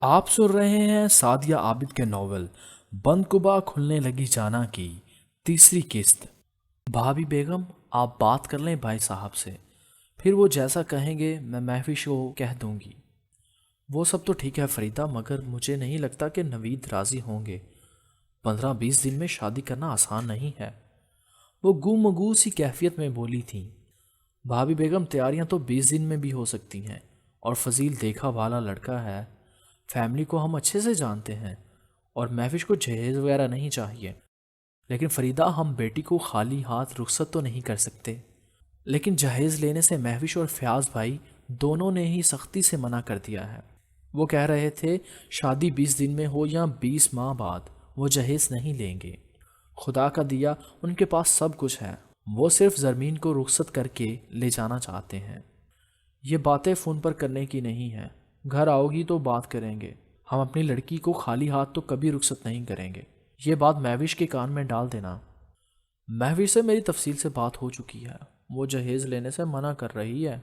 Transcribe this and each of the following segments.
آپ سن رہے ہیں سعدیہ عابد کے ناول بند کبا کھلنے لگی جانا کی تیسری قسط۔ بھابھی بیگم، آپ بات کر لیں بھائی صاحب سے، پھر وہ جیسا کہیں گے میں محوش کو کہہ دوں گی۔ وہ سب تو ٹھیک ہے فریدہ، مگر مجھے نہیں لگتا کہ نوید راضی ہوں گے۔ 15-20 دن میں شادی کرنا آسان نہیں ہے، وہ گم مگو سی کیفیت میں بولی تھیں۔ بھابھی بیگم، تیاریاں تو 20 دن میں بھی ہو سکتی ہیں، اور فضیل دیکھا والا لڑکا ہے، فیملی کو ہم اچھے سے جانتے ہیں، اور محوش کو جہیز وغیرہ نہیں چاہیے۔ لیکن فریدہ، ہم بیٹی کو خالی ہاتھ رخصت تو نہیں کر سکتے۔ لیکن جہیز لینے سے محوش اور فیاض بھائی دونوں نے ہی سختی سے منع کر دیا ہے۔ وہ کہہ رہے تھے شادی 20 دن میں ہو یا 20 ماہ بعد، وہ جہیز نہیں لیں گے۔ خدا کا دیا ان کے پاس سب کچھ ہے، وہ صرف زرمین کو رخصت کر کے لے جانا چاہتے ہیں۔ یہ باتیں فون پر کرنے کی نہیں ہیں، گھر آؤ گی تو بات کریں گے۔ ہم اپنی لڑکی کو خالی ہاتھ تو کبھی رخصت نہیں کریں گے، یہ بات محوش کے کان میں ڈال دینا۔ محوش سے میری تفصیل سے بات ہو چکی ہے، وہ جہیز لینے سے منع کر رہی ہے،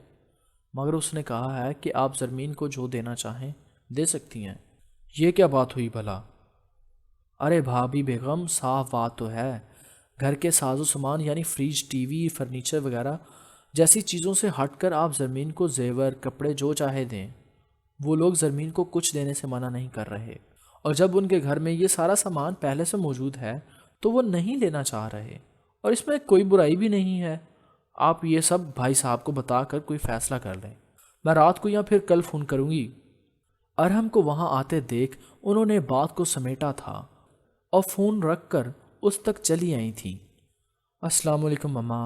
مگر اس نے کہا ہے کہ آپ زرمین کو جو دینا چاہیں دے سکتی ہیں۔ یہ کیا بات ہوئی بھلا؟ ارے بھابھی بیگم، صاف بات تو ہے، گھر کے ساز و سامان یعنی فریج، ٹی وی، فرنیچر وغیرہ جیسی چیزوں سے ہٹ کر آپ زرمین کو زیور، کپڑے جو چاہے دیں۔ وہ لوگ زرمین کو کچھ دینے سے منع نہیں کر رہے، اور جب ان کے گھر میں یہ سارا سامان پہلے سے موجود ہے تو وہ نہیں لینا چاہ رہے، اور اس میں کوئی برائی بھی نہیں ہے۔ آپ یہ سب بھائی صاحب کو بتا کر کوئی فیصلہ کر لیں، میں رات کو یا پھر کل فون کروں گی۔ ارحم کو وہاں آتے دیکھ انہوں نے بات کو سمیٹا تھا اور فون رکھ کر اس تک چلی آئی تھی۔ السلام علیکم ماما،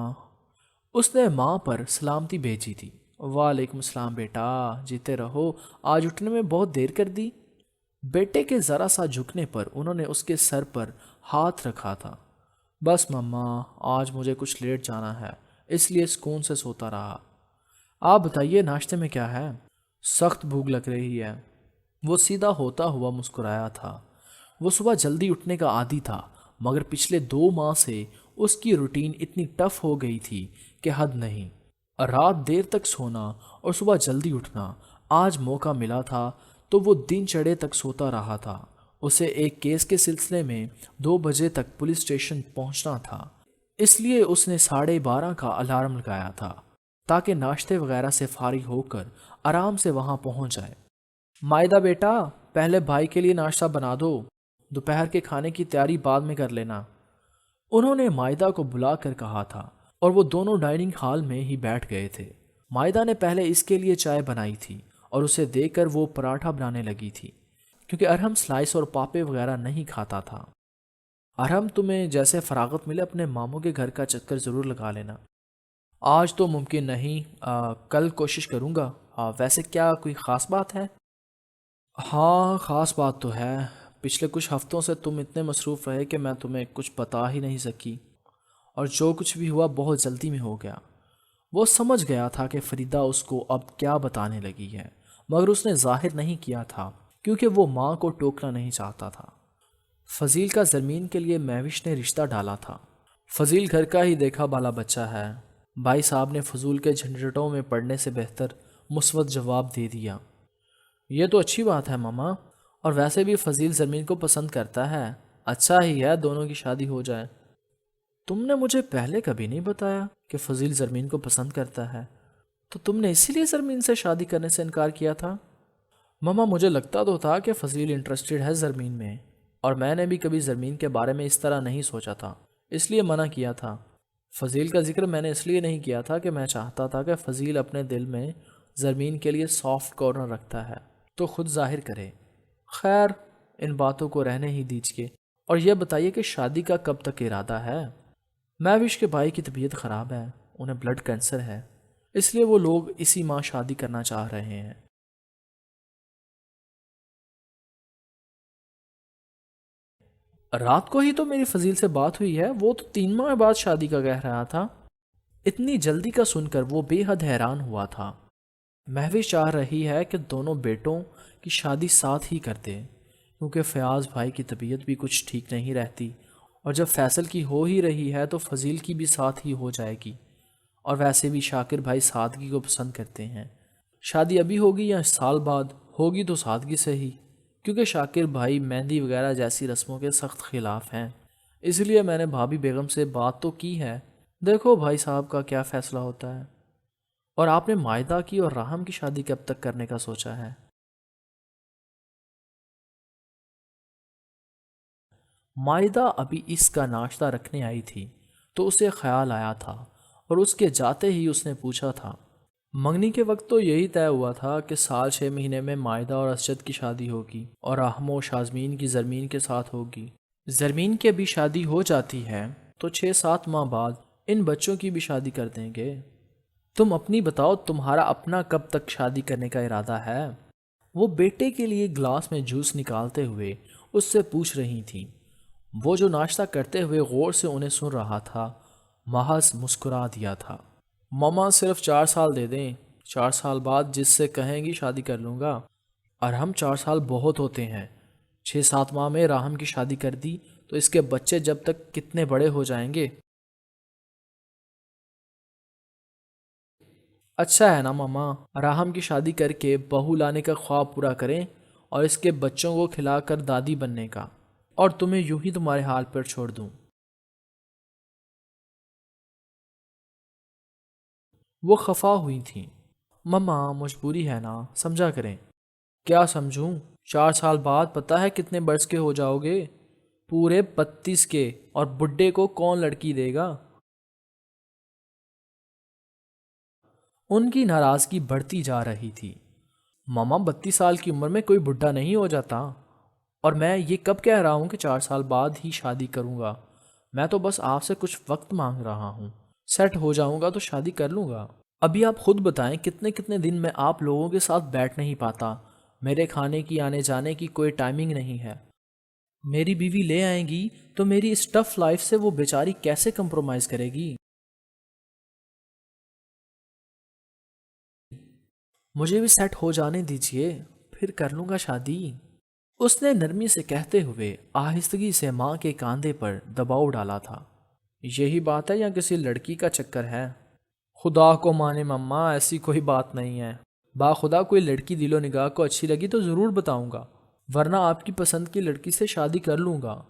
اس نے ماں پر سلامتی بھیجی تھی۔ وعلیکم السلام بیٹا، جیتے رہو، آج اٹھنے میں بہت دیر کر دی۔ بیٹے کے ذرا سا جھکنے پر انہوں نے اس کے سر پر ہاتھ رکھا تھا۔ بس ماما، آج مجھے کچھ لیٹ جانا ہے، اس لیے سکون سے سوتا رہا۔ آپ بتائیے ناشتے میں کیا ہے؟ سخت بھوک لگ رہی ہے۔ وہ سیدھا ہوتا ہوا مسکرایا تھا۔ وہ صبح جلدی اٹھنے کا عادی تھا، مگر پچھلے 2 ماہ سے اس کی روٹین اتنی ٹف ہو گئی تھی کہ حد نہیں۔ رات دیر تک سونا اور صبح جلدی اٹھنا، آج موقع ملا تھا تو وہ دن چڑھے تک سوتا رہا تھا۔ اسے ایک کیس کے سلسلے میں 2 بجے تک پولیس اسٹیشن پہنچنا تھا، اس لیے اس نے 12:30 کا الارم لگایا تھا تاکہ ناشتے وغیرہ سے فارغ ہو کر آرام سے وہاں پہنچ جائے۔ مائدہ بیٹا، پہلے بھائی کے لیے ناشتہ بنا دو، دوپہر کے کھانے کی تیاری بعد میں کر لینا، انہوں نے مائدہ کو بلا کر کہا تھا، اور وہ دونوں ڈائننگ ہال میں ہی بیٹھ گئے تھے۔ مائدہ نے پہلے اس کے لیے چائے بنائی تھی اور اسے دیکھ کر وہ پراٹھا بنانے لگی تھی، کیونکہ ارحم سلائس اور پاپے وغیرہ نہیں کھاتا تھا۔ ارحم، تمہیں جیسے فراغت ملے اپنے ماموں کے گھر کا چکر ضرور لگا لینا۔ آج تو ممکن نہیں، کل کوشش کروں گا۔ ویسے کیا کوئی خاص بات ہے؟ ہاں، خاص بات تو ہے، پچھلے کچھ ہفتوں سے تم اتنے مصروف رہے کہ میں تمہیں کچھ بتا ہی نہیں سکی، اور جو کچھ بھی ہوا بہت جلدی میں ہو گیا۔ وہ سمجھ گیا تھا کہ فریدہ اس کو اب کیا بتانے لگی ہے، مگر اس نے ظاہر نہیں کیا تھا کیونکہ وہ ماں کو ٹوکنا نہیں چاہتا تھا۔ فضیل کا زمین کے لیے محوش نے رشتہ ڈالا تھا۔ فضیل گھر کا ہی دیکھا بالا بچہ ہے، بھائی صاحب نے فضول کے جھنجھٹوں میں پڑنے سے بہتر مثبت جواب دے دیا۔ یہ تو اچھی بات ہے ماما، اور ویسے بھی فضیل زمین کو پسند کرتا ہے، اچھا ہی ہے دونوں کی شادی ہو جائے۔ تم نے مجھے پہلے کبھی نہیں بتایا کہ فضیل زرمین کو پسند کرتا ہے، تو تم نے اسی لیے زرمین سے شادی کرنے سے انکار کیا تھا؟ ماما، مجھے لگتا تو تھا کہ فضیل انٹرسٹڈ ہے زرمین میں، اور میں نے بھی کبھی زرمین کے بارے میں اس طرح نہیں سوچا تھا، اس لیے منع کیا تھا۔ فضیل کا ذکر میں نے اس لیے نہیں کیا تھا کہ میں چاہتا تھا کہ فضیل اپنے دل میں زرمین کے لیے سافٹ کارنر رکھتا ہے تو خود ظاہر کرے۔ خیر، ان باتوں کو رہنے ہی دیجیے، اور یہ بتائیے کہ شادی کا کب تک ارادہ ہے؟ محوش کے بھائی کی طبیعت خراب ہے، انہیں بلڈ کینسر ہے، اس لیے وہ لوگ اسی ماہ شادی کرنا چاہ رہے ہیں۔ رات کو ہی تو میری فضیل سے بات ہوئی ہے، وہ تو 3 ماہ بعد شادی کا کہہ رہا تھا۔ اتنی جلدی کا سن کر وہ بے حد حیران ہوا تھا۔ محوش چاہ رہی ہے کہ دونوں بیٹوں کی شادی ساتھ ہی کرتے، کیونکہ فیاض بھائی کی طبیعت بھی کچھ ٹھیک نہیں رہتی، اور جب فیصل کی ہو ہی رہی ہے تو فضیل کی بھی ساتھ ہی ہو جائے گی، اور ویسے بھی شاکر بھائی سادگی کو پسند کرتے ہیں۔ شادی ابھی ہوگی یا سال بعد ہوگی تو سادگی سے ہی۔ کیونکہ شاکر بھائی مہندی وغیرہ جیسی رسموں کے سخت خلاف ہیں، اس لیے میں نے بھابھی بیگم سے بات تو کی ہے، دیکھو بھائی صاحب کا کیا فیصلہ ہوتا ہے۔ اور آپ نے مائدہ کی اور راہم کی شادی کب تک کرنے کا سوچا ہے؟ مائدہ ابھی اس کا ناشتہ رکھنے آئی تھی تو اسے خیال آیا تھا، اور اس کے جاتے ہی اس نے پوچھا تھا۔ منگنی کے وقت تو یہی طے ہوا تھا کہ سال 6 مہینے میں مائدہ اور اسجد کی شادی ہوگی، اور راہم و شازمین کی زرمین کے ساتھ ہوگی۔ زرمین کی ابھی شادی ہو جاتی ہے تو 6 7 ماہ بعد ان بچوں کی بھی شادی کر دیں گے۔ تم اپنی بتاؤ، تمہارا اپنا کب تک شادی کرنے کا ارادہ ہے؟ وہ بیٹے کے لیے گلاس میں جوس نکالتے ہوئے اس سے پوچھ رہی تھی۔ وہ جو ناشتہ کرتے ہوئے غور سے انہیں سن رہا تھا، محض مسکرا دیا تھا۔ ماما صرف 4 سال دے دیں، 4 سال بعد جس سے کہیں گی شادی کر لوں گا۔ اور ہم 4 سال بہت ہوتے ہیں، 6 7 ماہ میں راہم کی شادی کر دی تو اس کے بچے جب تک کتنے بڑے ہو جائیں گے۔ اچھا ہے نا ماما، راہم کی شادی کر کے بہو لانے کا خواب پورا کریں اور اس کے بچوں کو کھلا کر دادی بننے کا، اور تمہیں یوں ہی تمہارے حال پر چھوڑ دوں۔ وہ خفا ہوئی تھیں۔ ماما مجبوری ہے نا، سمجھا کریں۔ کیا سمجھوں؟ 4 سال بعد پتہ ہے کتنے برس کے ہو جاؤ گے؟ پورے 32 کے، اور بڈھے کو کون لڑکی دے گا؟ ان کی ناراضگی بڑھتی جا رہی تھی۔ ماما 32 سال کی عمر میں کوئی بڈھا نہیں ہو جاتا، اور میں یہ کب کہہ رہا ہوں کہ 4 سال بعد ہی شادی کروں گا؟ میں تو بس آپ سے کچھ وقت مانگ رہا ہوں، سیٹ ہو جاؤں گا تو شادی کر لوں گا۔ ابھی آپ خود بتائیں کتنے کتنے دن میں آپ لوگوں کے ساتھ بیٹھ نہیں پاتا، میرے کھانے کی آنے جانے کی کوئی ٹائمنگ نہیں ہے۔ میری بیوی لے آئیں گی تو میری اس ٹف لائف سے وہ بیچاری کیسے کمپرومائز کرے گی؟ مجھے بھی سیٹ ہو جانے دیجئے، پھر کر لوں گا شادی۔ اس نے نرمی سے کہتے ہوئے آہستگی سے ماں کے کاندھے پر دباؤ ڈالا تھا۔ یہی بات ہے یا کسی لڑکی کا چکر ہے؟ خدا کو مانے مما، ایسی کوئی بات نہیں ہے۔ با خدا کوئی لڑکی دل و نگاہ کو اچھی لگی تو ضرور بتاؤں گا، ورنہ آپ کی پسند کی لڑکی سے شادی کر لوں گا۔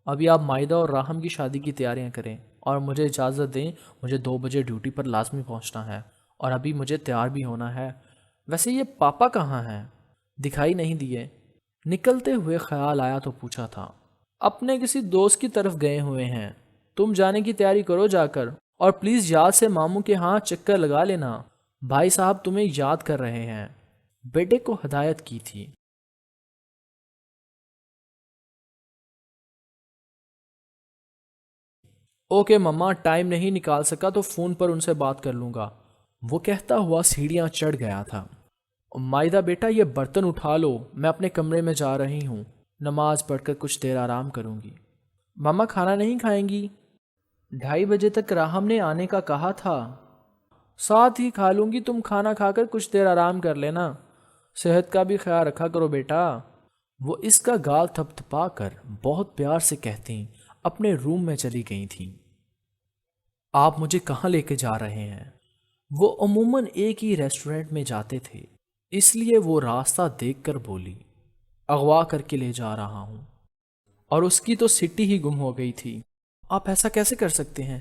ابھی آپ مائدہ اور راہم کی شادی کی تیاریاں کریں، اور مجھے اجازت دیں، مجھے 2 بجے ڈیوٹی پر لازمی پہنچنا ہے، اور ابھی مجھے تیار بھی ہونا ہے۔ ویسے یہ پاپا کہاں ہیں؟ دکھائی نہیں دیے۔ نکلتے ہوئے خیال آیا تو پوچھا تھا۔ اپنے کسی دوست کی طرف گئے ہوئے ہیں، تم جانے کی تیاری کرو جا کر، اور پلیز یاد سے ماموں کے ہاں چکر لگا لینا، بھائی صاحب تمہیں یاد کر رہے ہیں۔ بیٹے کو ہدایت کی تھی۔ اوکے مما، ٹائم نہیں نکال سکا تو فون پر ان سے بات کر لوں گا، وہ کہتا ہوا سیڑھیاں چڑھ گیا تھا۔ مائدہ بیٹا یہ برتن اٹھا لو، میں اپنے کمرے میں جا رہی ہوں، نماز پڑھ کر کچھ دیر آرام کروں گی۔ ماما کھانا نہیں کھائیں گی؟ 2:30 بجے تک راہم نے آنے کا کہا تھا۔ ساتھ ہی کھا لوں گی، تم کھانا کھا کر کچھ دیر آرام کر لینا، صحت کا بھی خیال رکھا کرو بیٹا۔ وہ اس کا گال تھپ تھپا کر بہت پیار سے کہتی اپنے روم میں چلی گئی تھیں۔ آپ مجھے کہاں لے کے جا رہے ہیں؟ وہ عموماً ایک ہی ریسٹورنٹ میں جاتے تھے، اس لیے وہ راستہ دیکھ کر بولی، اغوا کر کے لے جا رہا ہوں، اور اس کی تو سٹی ہی گم ہو گئی تھی۔ آپ ایسا کیسے کر سکتے ہیں؟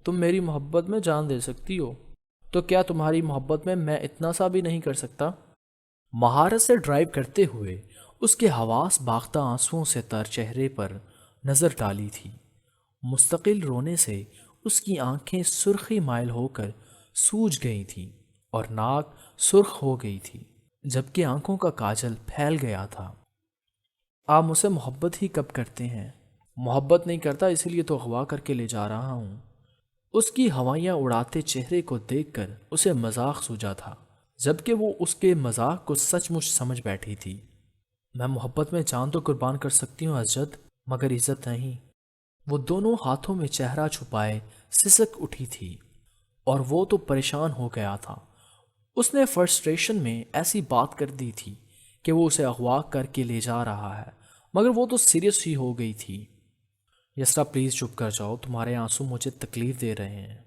تم میری محبت میں جان دے سکتی ہو، تو کیا تمہاری محبت میں اتنا سا بھی نہیں کر سکتا؟ مہارت سے ڈرائیو کرتے ہوئے اس کے حواس باختہ آنسوؤں سے تر چہرے پر نظر ڈالی تھی۔ مستقل رونے سے اس کی آنکھیں سرخی مائل ہو کر سوج گئی تھیں، اور ناک سرخ ہو گئی تھی، جبکہ آنکھوں کا کاجل پھیل گیا تھا۔ آپ مجھ سے محبت ہی کب کرتے ہیں؟ محبت نہیں کرتا، اسی لیے تو اغوا کر کے لے جا رہا ہوں۔ اس کی ہوائیاں اڑاتے چہرے کو دیکھ کر اسے مذاق سوجا تھا، جبکہ وہ اس کے مذاق کو سچ مچ سمجھ بیٹھی تھی۔ میں محبت میں جان تو قربان کر سکتی ہوں اسجد، مگر عزت نہیں۔ وہ دونوں ہاتھوں میں چہرہ چھپائے سسک اٹھی تھی، اور وہ تو پریشان ہو گیا تھا۔ اس نے فرسٹریشن میں ایسی بات کر دی تھی کہ وہ اسے اغوا کر کے لے جا رہا ہے، مگر وہ تو سیریس ہی ہو گئی تھی۔ یسرا پلیز چپ کر جاؤ، تمہارے آنسو مجھے تکلیف دے رہے ہیں۔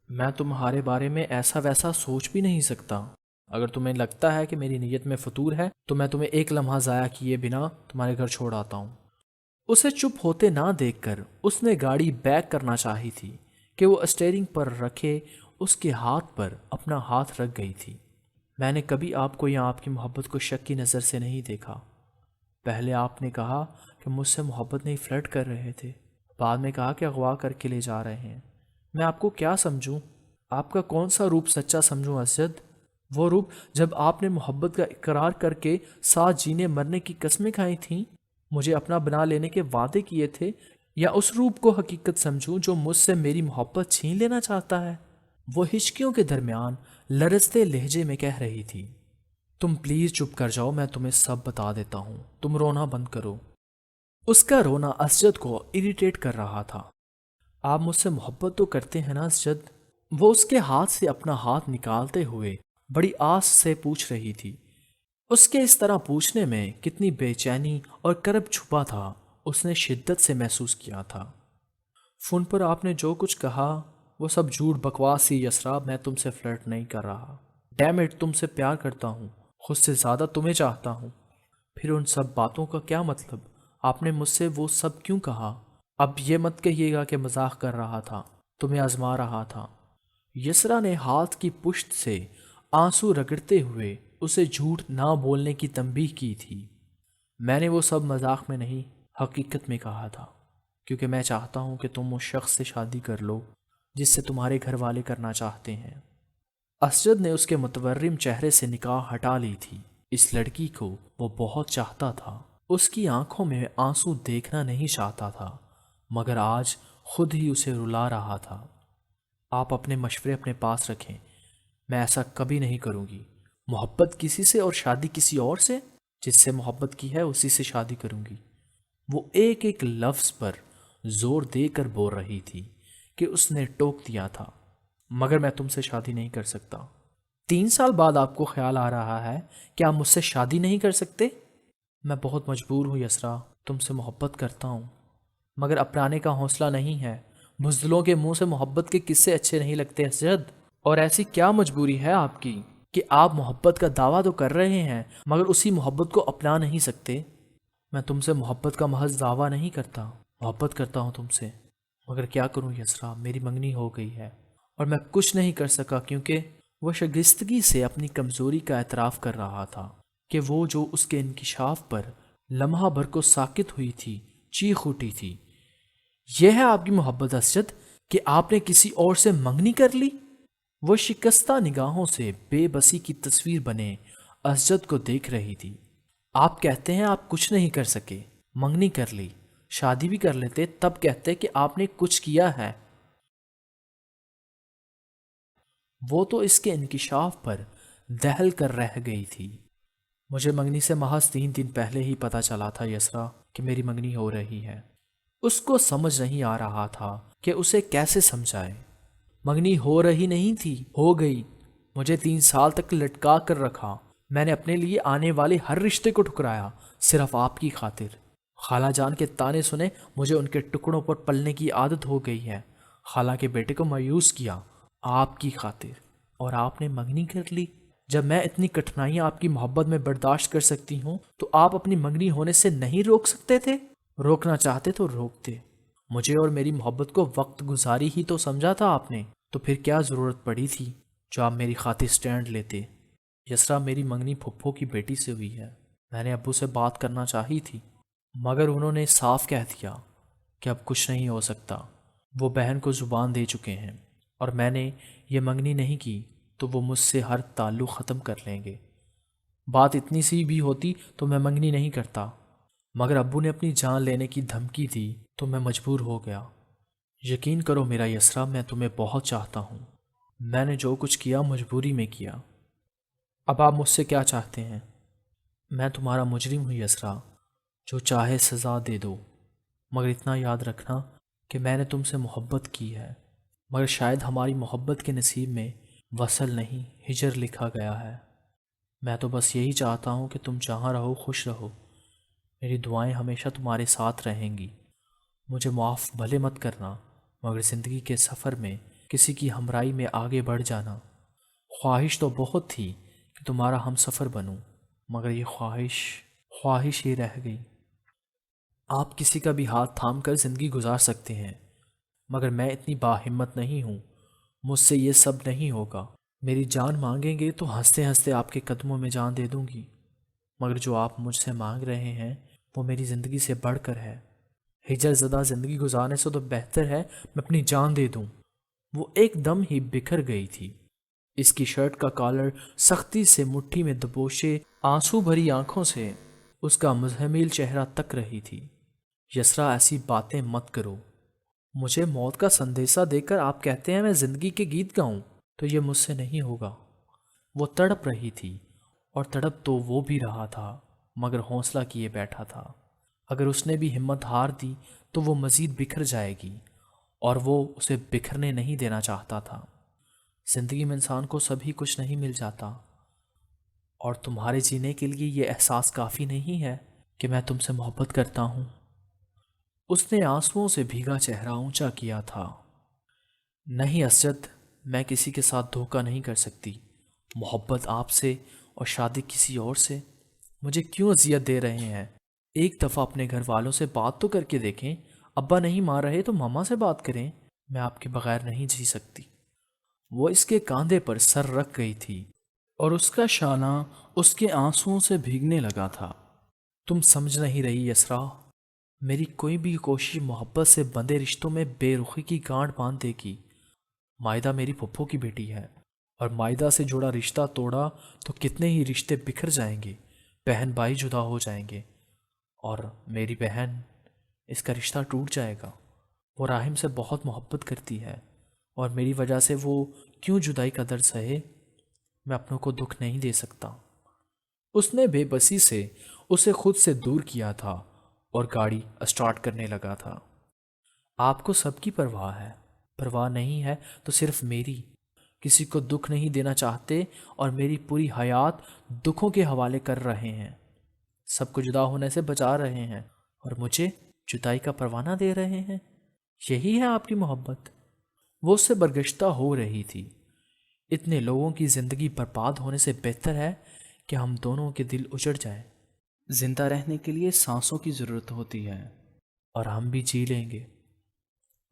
میں تمہارے بارے میں ایسا ویسا سوچ بھی نہیں سکتا۔ اگر تمہیں لگتا ہے کہ میری نیت میں فطور ہے تو میں تمہیں ایک لمحہ ضائع کیے بنا تمہارے گھر چھوڑ آتا ہوں۔ اسے چپ ہوتے نہ دیکھ کر اس نے گاڑی بیک کرنا چاہی تھی کہ وہ اسٹیئرنگ پر رکھے اس کے ہاتھ پر اپنا ہاتھ رکھ گئی تھی۔ میں نے کبھی آپ کو یا آپ کی محبت کو شک کی نظر سے نہیں دیکھا۔ پہلے آپ نے کہا کہ مجھ سے محبت نہیں فلرٹ کر رہے تھے، بعد میں کہا کہ اغوا کر کے لے جا رہے ہیں۔ میں آپ کو کیا سمجھوں؟ آپ کا کون سا روپ سچا سمجھوں اسجد؟ وہ روپ جب آپ نے محبت کا اقرار کر کے ساتھ جینے مرنے کی قسمیں کھائی تھیں، مجھے اپنا بنا لینے کے وعدے کیے تھے، یا اس روپ کو حقیقت سمجھوں جو مجھ سے میری محبت چھین لینا چاہتا ہے؟ وہ ہچکیوں کے درمیان لرزتے لہجے میں کہہ رہی تھی، تم پلیز چپ کر جاؤ، میں تمہیں سب بتا دیتا ہوں، تم رونا بند کرو۔ اس کا رونا اسجد کو اریٹیٹ کر رہا تھا۔ آپ مجھ سے محبت تو کرتے ہیں نا اسجد؟ وہ اس کے ہاتھ سے اپنا ہاتھ نکالتے ہوئے بڑی آس سے پوچھ رہی تھی۔ اس کے اس طرح پوچھنے میں کتنی بے چینی اور کرب چھپا تھا اس نے شدت سے محسوس کیا تھا۔ فون پر آپ نے جو کچھ کہا وہ سب جھوٹ بکواس ہی یسرا، میں تم سے فلرٹ نہیں کر رہا، ڈیم اٹ، تم سے پیار کرتا ہوں، خود سے زیادہ تمہیں چاہتا ہوں۔ پھر ان سب باتوں کا کیا مطلب؟ آپ نے مجھ سے وہ سب کیوں کہا؟ اب یہ مت کہیے گا کہ مذاق کر رہا تھا، تمہیں آزما رہا تھا۔ یسرا نے ہاتھ کی پشت سے آنسو رگڑتے ہوئے اسے جھوٹ نہ بولنے کی تنبیہ کی تھی۔ میں نے وہ سب مذاق میں نہیں، حقیقت میں کہا تھا، کیونکہ میں چاہتا ہوں کہ تم اس شخص سے شادی کر لو جس سے تمہارے گھر والے کرنا چاہتے ہیں۔ اسجد نے اس کے متورم چہرے سے نگاہ ہٹا لی تھی۔ اس لڑکی کو وہ بہت چاہتا تھا، اس کی آنکھوں میں آنسو دیکھنا نہیں چاہتا تھا، مگر آج خود ہی اسے رلا رہا تھا۔ آپ اپنے مشورے اپنے پاس رکھیں، میں ایسا کبھی نہیں کروں گی۔ محبت کسی سے اور شادی کسی اور سے؟ جس سے محبت کی ہے اسی سے شادی کروں گی۔ وہ ایک ایک لفظ پر زور دے کر بول رہی تھی کہ اس نے ٹوک دیا تھا، مگر میں تم سے شادی نہیں کر سکتا۔ 3 سال بعد آپ کو خیال آ رہا ہے کہ آپ مجھ سے شادی نہیں کر سکتے؟ میں بہت مجبور ہوں یسرا، تم سے محبت کرتا ہوں، مگر اپنانے کا حوصلہ نہیں ہے۔ بزدلوں کے منہ سے محبت کے قصے اچھے نہیں لگتے اسجد۔ اور ایسی کیا مجبوری ہے آپ کی کہ آپ محبت کا دعویٰ تو کر رہے ہیں مگر اسی محبت کو اپنا نہیں سکتے؟ میں تم سے محبت کا محض دعویٰ نہیں کرتا، محبت کرتا ہوں تم سے، مگر کیا کروں یسرا، میری منگنی ہو گئی ہے اور میں کچھ نہیں کر سکا، کیونکہ وہ شگستگی سے اپنی کمزوری کا اعتراف کر رہا تھا کہ وہ جو اس کے انکشاف پر لمحہ بھر کو ساکت ہوئی تھی چیخ اٹھی تھی۔ یہ ہے آپ کی محبت اسجد کہ آپ نے کسی اور سے منگنی کر لی؟ وہ شکستہ نگاہوں سے بے بسی کی تصویر بنے اسجد کو دیکھ رہی تھی۔ آپ کہتے ہیں آپ کچھ نہیں کر سکے، منگنی کر لی، شادی بھی کر لیتے، تب کہتے کہ آپ نے کچھ کیا ہے۔ وہ تو اس کے انکشاف پر دہل کر رہ گئی تھی۔ مجھے منگنی سے محض 3 دن پہلے ہی پتا چلا تھا یسرا کہ میری منگنی ہو رہی ہے۔ اس کو سمجھ نہیں آ رہا تھا کہ اسے کیسے سمجھائے۔ منگنی ہو رہی نہیں تھی، ہو گئی۔ مجھے 3 سال تک لٹکا کر رکھا، میں نے اپنے لیے آنے والے ہر رشتے کو ٹھکرایا، صرف آپ کی خاطر۔ خالہ جان کے تانے سنے، مجھے ان کے ٹکڑوں پر پلنے کی عادت ہو گئی ہے۔ خالہ کے بیٹے کو مایوس کیا آپ کی خاطر، اور آپ نے منگنی کر لی۔ جب میں اتنی کٹھنائیاں آپ کی محبت میں برداشت کر سکتی ہوں تو آپ اپنی منگنی ہونے سے نہیں روک سکتے تھے؟ روکنا چاہتے تو روکتے۔ مجھے اور میری محبت کو وقت گزاری ہی تو سمجھا تھا آپ نے، تو پھر کیا ضرورت پڑی تھی جو آپ میری خاطر سٹینڈ لیتے؟ یسرا، میری منگنی پھپھو کی بیٹی سے ہوئی ہے۔ میں نے ابو سے بات کرنا چاہی تھی، مگر انہوں نے صاف کہہ دیا کہ اب کچھ نہیں ہو سکتا۔ وہ بہن کو زبان دے چکے ہیں، اور میں نے یہ منگنی نہیں کی تو وہ مجھ سے ہر تعلق ختم کر لیں گے۔ بات اتنی سی بھی ہوتی تو میں منگنی نہیں کرتا، مگر ابو نے اپنی جان لینے کی دھمکی دی تو میں مجبور ہو گیا۔ یقین کرو میرا یسرا، میں تمہیں بہت چاہتا ہوں۔ میں نے جو کچھ کیا مجبوری میں کیا۔ اب آپ مجھ سے کیا چاہتے ہیں؟ میں تمہارا مجرم ہوں یسرا، جو چاہے سزا دے دو، مگر اتنا یاد رکھنا کہ میں نے تم سے محبت کی ہے، مگر شاید ہماری محبت کے نصیب میں وصل نہیں، ہجر لکھا گیا ہے۔ میں تو بس یہی چاہتا ہوں کہ تم جہاں رہو خوش رہو، میری دعائیں ہمیشہ تمہارے ساتھ رہیں گی۔ مجھے معاف بھلے مت کرنا، مگر زندگی کے سفر میں کسی کی ہمراہی میں آگے بڑھ جانا۔ خواہش تو بہت تھی کہ کہ تمہارا ہم سفر بنوں، مگر یہ خواہش ہی رہ گئی۔ آپ کسی کا بھی ہاتھ تھام کر زندگی گزار سکتے ہیں، مگر میں اتنی باہمت نہیں ہوں، مجھ سے یہ سب نہیں ہوگا۔ میری جان مانگیں گے تو ہنستے ہنستے آپ کے قدموں میں جان دے دوں گی، مگر جو آپ مجھ سے مانگ رہے ہیں وہ میری زندگی سے بڑھ کر ہے۔ ہجر زدہ زندگی گزارنے سے تو بہتر ہے میں اپنی جان دے دوں۔ وہ ایک دم ہی بکھر گئی تھی۔ اس کی شرٹ کا کالر سختی سے مٹھی میں دبوچے آنسو بھری آنکھوں سے اس کا مزہمیل چہرہ تک رہی تھی۔ یسرا، ایسی باتیں مت کرو۔ مجھے موت کا سندیسہ دے کر آپ کہتے ہیں میں زندگی کے گیت گاؤں، تو یہ مجھ سے نہیں ہوگا۔ وہ تڑپ رہی تھی، اور تڑپ تو وہ بھی رہا تھا، مگر حوصلہ کیے بیٹھا تھا۔ اگر اس نے بھی ہمت ہار دی تو وہ مزید بکھر جائے گی، اور وہ اسے بکھرنے نہیں دینا چاہتا تھا۔ زندگی میں انسان کو سبھی کچھ نہیں مل جاتا، اور تمہارے جینے کے لیے یہ احساس کافی نہیں ہے کہ میں تم سے محبت کرتا ہوں۔ اس نے آنسوؤں سے بھیگا چہرہ اونچا کیا تھا۔ نہیں اسجد، میں کسی کے ساتھ دھوکہ نہیں کر سکتی۔ محبت آپ سے اور شادی کسی اور سے؟ مجھے کیوں اذیت دے رہے ہیں؟ ایک دفعہ اپنے گھر والوں سے بات تو کر کے دیکھیں۔ ابا نہیں مان رہے تو ماما سے بات کریں۔ میں آپ کے بغیر نہیں جی سکتی۔ وہ اس کے کاندھے پر سر رکھ گئی تھی، اور اس کا شانہ اس کے آنسوؤں سے بھیگنے لگا تھا۔ تم سمجھ نہیں رہی یسرا، میری کوئی بھی کوشش محبت سے بندھے رشتوں میں بے رخی کی گانٹھ باندھ دے گی۔ مائدہ میری پھپھو کی بیٹی ہے، اور مائدہ سے جڑا رشتہ توڑا تو کتنے ہی رشتے بکھر جائیں گے، بہن بھائی جدا ہو جائیں گے، اور میری بہن، اس کا رشتہ ٹوٹ جائے گا۔ وہ راحم سے بہت محبت کرتی ہے، اور میری وجہ سے وہ کیوں جدائی کا درد سہے؟ میں اپنوں کو دکھ نہیں دے سکتا۔ اس نے بے بسی سے اسے خود سے دور کیا تھا، اور گاڑی اسٹارٹ کرنے لگا تھا۔ آپ کو سب کی پرواہ ہے، پرواہ نہیں ہے تو صرف میری۔ کسی کو دکھ نہیں دینا چاہتے، اور میری پوری حیات دکھوں کے حوالے کر رہے ہیں۔ سب کو جدا ہونے سے بچا رہے ہیں، اور مجھے جدائی کا پروانہ دے رہے ہیں۔ یہی ہے آپ کی محبت؟ وہ اس سے برگشتہ ہو رہی تھی۔ اتنے لوگوں کی زندگی برباد ہونے سے بہتر ہے کہ ہم دونوں کے دل اجڑ جائیں۔ زندہ رہنے کے لیے سانسوں کی ضرورت ہوتی ہے، اور ہم بھی جی لیں گے۔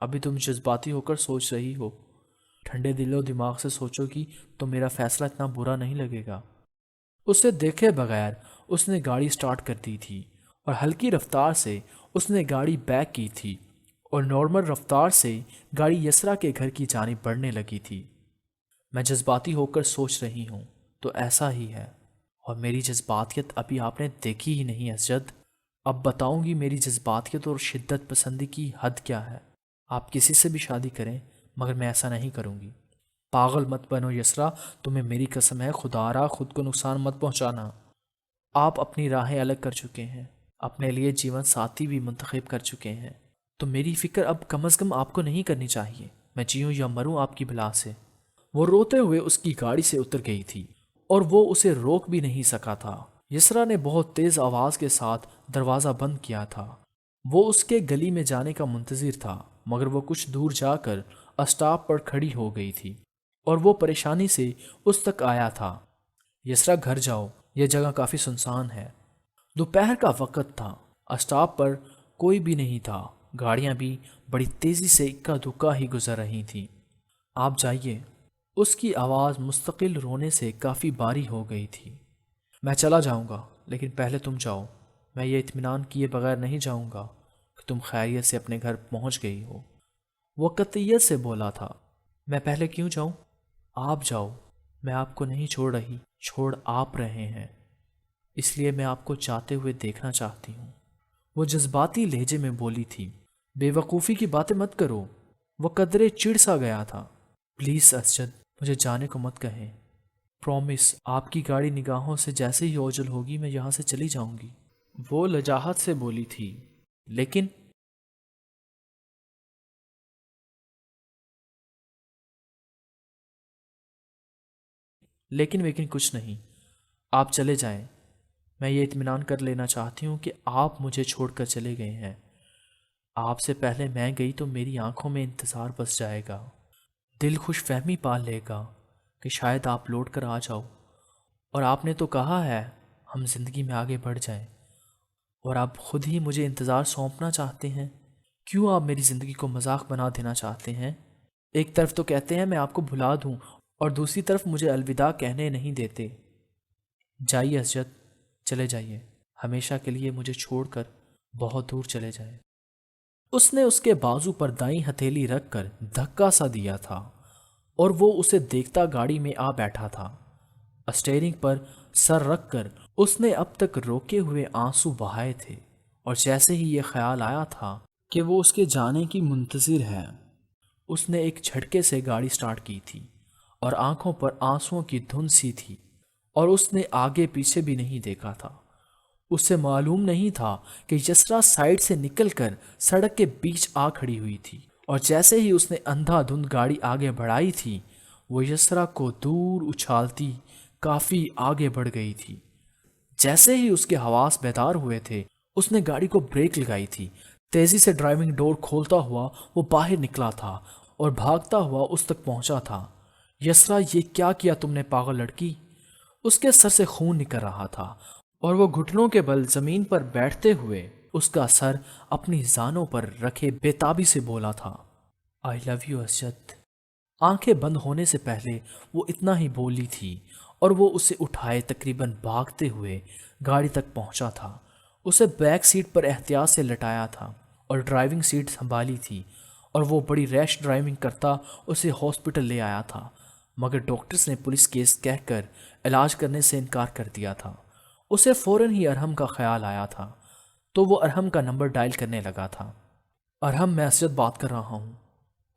ابھی تم جذباتی ہو کر سوچ رہی ہو، ٹھنڈے دل و دماغ سے سوچو گی تو میرا فیصلہ اتنا برا نہیں لگے گا۔ اسے دیکھے بغیر اس نے گاڑی سٹارٹ کر دی تھی، اور ہلکی رفتار سے اس نے گاڑی بیک کی تھی، اور نارمل رفتار سے گاڑی یسرا کے گھر کی جانب بڑھنے لگی تھی۔ میں جذباتی ہو کر سوچ رہی ہوں تو ایسا ہی ہے، اور میری جذباتیت ابھی آپ نے دیکھی ہی نہیں اسجد۔ اب بتاؤں گی میری جذباتیت اور شدت پسندی کی حد کیا ہے۔ آپ کسی سے بھی شادی کریں، مگر میں ایسا نہیں کروں گی۔ پاگل مت بنو یسرا، تمہیں میری قسم ہے، خدا را خود کو نقصان مت پہنچانا۔ آپ اپنی راہیں الگ کر چکے ہیں، اپنے لیے جیون ساتھی بھی منتخب کر چکے ہیں، تو میری فکر اب کم از کم آپ کو نہیں کرنی چاہیے۔ میں جیوں یا مروں آپ کی بلا سے۔ وہ روتے ہوئے اس کی گاڑی سے اتر گئی تھی، اور وہ اسے روک بھی نہیں سکا تھا۔ یسرا نے بہت تیز آواز کے ساتھ دروازہ بند کیا تھا۔ وہ اس کے گلی میں جانے کا منتظر تھا، مگر وہ کچھ دور جا کر اسٹاپ پر کھڑی ہو گئی تھی، اور وہ پریشانی سے اس تک آیا تھا۔ یسرا، گھر جاؤ، یہ جگہ کافی سنسان ہے۔ دوپہر کا وقت تھا، اسٹاپ پر کوئی بھی نہیں تھا، گاڑیاں بھی بڑی تیزی سے اکا دکا ہی گزر رہی تھیں۔ آپ جائیے۔ اس کی آواز مستقل رونے سے کافی باری ہو گئی تھی۔ میں چلا جاؤں گا، لیکن پہلے تم جاؤ۔ میں یہ اطمینان کیے بغیر نہیں جاؤں گا کہ تم خیریت سے اپنے گھر پہنچ گئی ہو۔ وہ قطعیت سے بولا تھا۔ میں پہلے کیوں جاؤں؟ آپ جاؤ، میں آپ کو نہیں چھوڑ رہی، چھوڑ آپ رہے ہیں، اس لیے میں آپ کو جاتے ہوئے دیکھنا چاہتی ہوں۔ وہ جذباتی لہجے میں بولی تھی۔ بے وقوفی کی باتیں مت کرو۔ وہ قدرے چڑ سا گیا تھا۔ پلیز اسجد، مجھے جانے کو مت کہیں۔ پرومس، آپ کی گاڑی نگاہوں سے جیسے ہی اوجل ہوگی میں یہاں سے چلی جاؤں گی۔ وہ لجاجت سے بولی تھی۔ لیکن لیکن کچھ نہیں، آپ چلے جائیں۔ میں یہ اطمینان کر لینا چاہتی ہوں کہ آپ مجھے چھوڑ کر چلے گئے ہیں۔ آپ سے پہلے میں گئی تو میری آنکھوں میں انتظار بس جائے گا، دل خوش فہمی پال لے گا کہ شاید آپ لوٹ کر آ جاؤ، اور آپ نے تو کہا ہے ہم زندگی میں آگے بڑھ جائیں، اور آپ خود ہی مجھے انتظار سونپنا چاہتے ہیں۔ کیوں آپ میری زندگی کو مذاق بنا دینا چاہتے ہیں؟ ایک طرف تو کہتے ہیں میں آپ کو بھلا دوں، اور دوسری طرف مجھے الوداع کہنے نہیں دیتے۔ جائیے اسجد، چلے جائیے، ہمیشہ کے لیے مجھے چھوڑ کر بہت دور چلے جائیں۔ اس نے اس کے بازو پر دائیں ہتھیلی رکھ کر دھکا سا دیا تھا، اور وہ اسے دیکھتا گاڑی میں آ بیٹھا تھا۔ اسٹیئرنگ پر سر رکھ کر اس نے اب تک روکے ہوئے آنسو بہائے تھے، اور جیسے ہی یہ خیال آیا تھا کہ وہ اس کے جانے کی منتظر ہے، اس نے ایک جھٹکے سے گاڑی سٹارٹ کی تھی، اور آنکھوں پر آنسوؤں کی دھند سی تھی، اور اس نے آگے پیچھے بھی نہیں دیکھا تھا۔ اسے معلوم نہیں تھا کہ یسرا سائیڈ سے نکل کر سڑک کے بیچ آ کھڑی ہوئی تھی، اور جیسے ہی اس نے اندھا دھند گاڑی آگے بڑھائی تھی، وہ یسرا کو دور اچھالتی کافی آگے بڑھ گئی تھی۔ جیسے ہی اس کے حواس بیدار ہوئے تھے، اس نے گاڑی کو بریک لگائی تھی۔ تیزی سے ڈرائیونگ ڈور کھولتا ہوا وہ باہر نکلا تھا اور بھاگتا ہوا اس تک پہنچا تھا۔ یسرا، یہ کیا کیا تم نے پاگل لڑکی؟ اس کے سر سے خون نکل رہا تھا، اور وہ گھٹنوں کے بل زمین پر بیٹھتے ہوئے اس کا سر اپنی زانوں پر رکھے بے تابی سے بولا تھا، آئی لو یو اسجد۔ آنکھیں بند ہونے سے پہلے وہ اتنا ہی بولی تھی، اور وہ اسے اٹھائے تقریباً بھاگتے ہوئے گاڑی تک پہنچا تھا۔ اسے بیک سیٹ پر احتیاط سے لٹایا تھا اور ڈرائیونگ سیٹ سنبھالی تھی، اور وہ بڑی ریش ڈرائیونگ کرتا اسے ہاسپٹل لے آیا تھا، مگر ڈاکٹرز نے پولیس کیس کہہ کر علاج کرنے سے انکار کر دیا تھا۔ اسے فوراً ہی ارحم کا خیال آیا تھا، تو وہ ارحم کا نمبر ڈائل کرنے لگا تھا۔ ارحم، میں اسجد بات کر رہا ہوں۔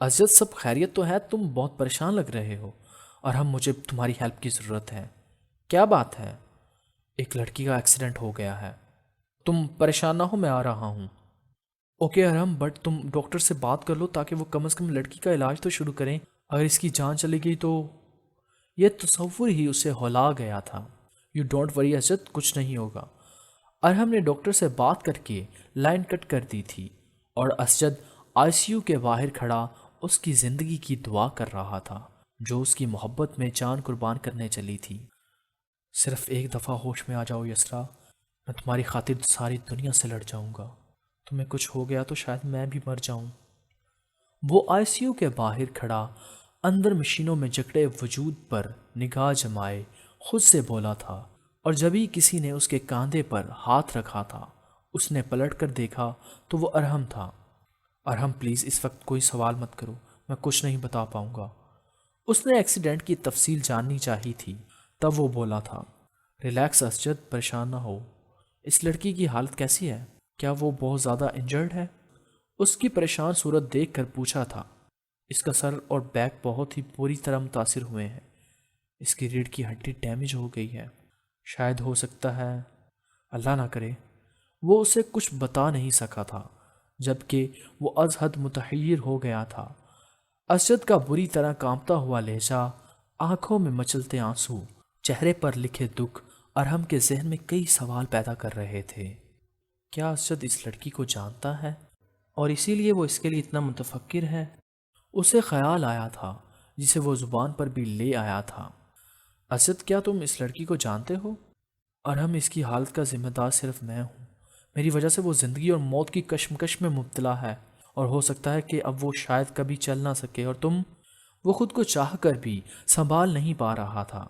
اسجد، سب خیریت تو ہے؟ تم بہت پریشان لگ رہے ہو۔ ارحم، مجھے تمہاری ہیلپ کی ضرورت ہے۔ کیا بات ہے؟ ایک لڑکی کا ایکسیڈنٹ ہو گیا ہے۔ تم پریشان نہ ہو، میں آ رہا ہوں۔ اوکے ارحم، بٹ تم ڈاکٹر سے بات کر لو تاکہ وہ کم از کم لڑکی کا علاج تو شروع کریں۔ اگر اس کی جان چلی گئی تو… یہ تصور ہی اسے ہلا گیا تھا۔ یو ڈونٹ وری اسجد، کچھ نہیں ہوگا۔ ارحم نے ڈاکٹر سے بات کر کے لائن کٹ کر دی تھی، اور اسجد آئی سی یو کے باہر کھڑا اس کی زندگی کی دعا کر رہا تھا، جو اس کی محبت میں جان قربان کرنے چلی تھی۔ صرف ایک دفعہ ہوش میں آ جاؤ یسرا، میں تمہاری خاطر ساری دنیا سے لڑ جاؤں گا۔ تمہیں کچھ ہو گیا تو شاید میں بھی مر جاؤں۔ وہ آئی سی یو کے باہر کھڑا اندر مشینوں میں جکڑے وجود پر نگاہ جمائے خود سے بولا تھا، اور جبھی کسی نے اس کے کاندھے پر ہاتھ رکھا تھا، اس نے پلٹ کر دیکھا تو وہ ارحم تھا۔ ارحم پلیز اس وقت کوئی سوال مت کرو، میں کچھ نہیں بتا پاؤں گا۔ اس نے ایکسیڈنٹ کی تفصیل جاننی چاہی تھی، تب وہ بولا تھا، ریلیکس اسجد، پریشان نہ ہو۔ اس لڑکی کی حالت کیسی ہے؟ کیا وہ بہت زیادہ انجرڈ ہے؟ اس کی پریشان صورت دیکھ کر پوچھا تھا۔ اس کا سر اور بیک بہت ہی بری طرح متاثر ہوئے ہیں۔ اس کی ریڑھ کی ہڈی ڈیمیج ہو گئی ہے، شاید ہو سکتا ہے… اللہ نہ کرے۔ وہ اسے کچھ بتا نہیں سکا تھا، جبکہ وہ از حد متحیر ہو گیا تھا۔ اسجد کا بری طرح کانپتا ہوا لہجہ، آنکھوں میں مچلتے آنسو، چہرے پر لکھے دکھ ارحم کے ذہن میں کئی سوال پیدا کر رہے تھے۔ کیا اسجد اس لڑکی کو جانتا ہے، اور اسی لیے وہ اس کے لیے اتنا متفکر ہے؟ اسے خیال آیا تھا جسے وہ زبان پر بھی لے آیا تھا۔ اسجد، کیا تم اس لڑکی کو جانتے ہو؟ ارحم، اس کی حالت کا ذمہ دار صرف میں ہوں۔ میری وجہ سے وہ زندگی اور موت کی کشمکش میں مبتلا ہے، اور ہو سکتا ہے کہ اب وہ شاید کبھی چل نہ سکے، اور تم… وہ خود کو چاہ کر بھی سنبھال نہیں پا رہا تھا۔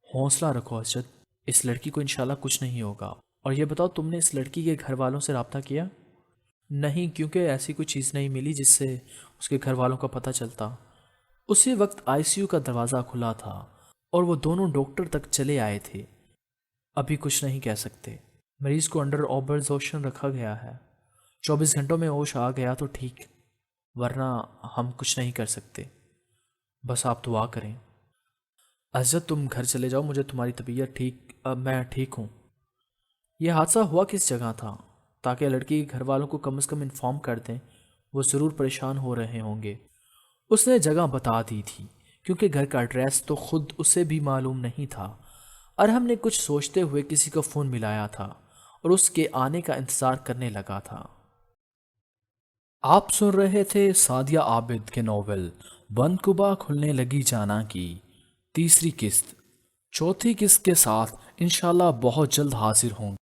حوصلہ رکھو اسجد، اس لڑکی کو انشاءاللہ کچھ نہیں ہوگا۔ اور یہ بتاؤ، تم نے اس لڑکی کے گھر والوں سے رابطہ کیا؟ نہیں، کیونکہ ایسی کوئی چیز نہیں ملی جس سے اس کے گھر والوں کا پتہ چلتا۔ اسی وقت آئی سی یو کا دروازہ کھلا تھا، اور وہ دونوں ڈاکٹر تک چلے آئے تھے۔ ابھی کچھ نہیں کہہ سکتے، مریض کو انڈر آبزرویشن رکھا گیا ہے۔ 24 گھنٹوں میں ہوش آ گیا تو ٹھیک، ورنہ ہم کچھ نہیں کر سکتے۔ بس آپ دعا کریں۔ عزت، تم گھر چلے جاؤ، مجھے تمہاری طبیعت میں ٹھیک ہوں۔ یہ حادثہ ہوا کس جگہ تھا، تاکہ لڑکی کے گھر والوں کو کم از کم انفارم کر دیں، وہ ضرور پریشان ہو رہے ہوں گے۔ اس نے جگہ بتا دی تھی، کیونکہ گھر کا ایڈریس تو خود اسے بھی معلوم نہیں تھا۔ ارحم نے کچھ سوچتے ہوئے کسی کو فون ملایا تھا، اور اس کے آنے کا انتظار کرنے لگا تھا۔ آپ سن رہے تھے سعدیہ عابد کے ناول بند کبا کھلنے لگی جانا کی تیسری قسط۔ چوتھی قسط کے ساتھ انشاءاللہ بہت جلد حاضر ہوں گے۔